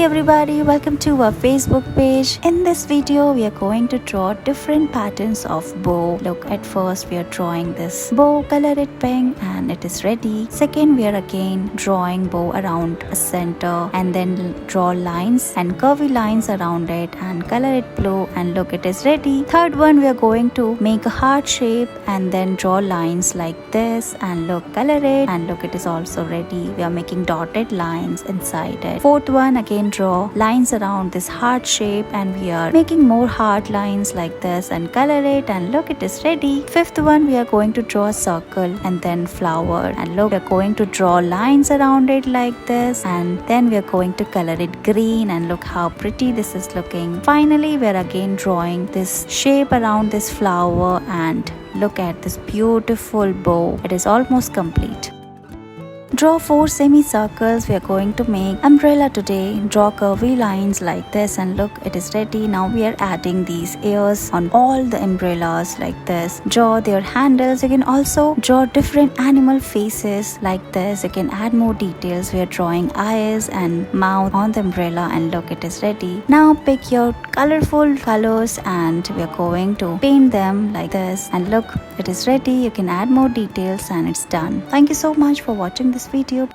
everybody, welcome to our Facebook page. In this video, we are going to draw different patterns of bow. Look, at first we are drawing this bow, color it pink and it is ready. Second, we are again drawing bow around a center and then draw lines and curvy lines around it and color it blue and look, it is ready. Third one, we are going to make a heart shape and then draw lines like this and look, color it and look, it is also ready. We are making dotted lines inside it. Fourth one, again draw lines around this heart shape and we are making more heart lines like this and color it and look, it is ready. Fifth one, we are going to draw a circle and then flower and look, we are going to draw lines around it like this and then we are going to color it green and look how pretty this is looking. Finally, we are again drawing this shape around this flower and look at this beautiful bow. It is almost complete. Draw 4 semicircles. We are going to make umbrella today. Draw curvy lines like this and look, it is ready. Now we are adding these ears on all the umbrellas like this. Draw their handles. You can also draw different animal faces like this. You can add more details. We are drawing eyes and mouth on the umbrella and look, it is ready. Now pick your colorful colors and we are going to paint them like this and look, it is ready. You can add more details and it's done. Thank you so much for watching this video.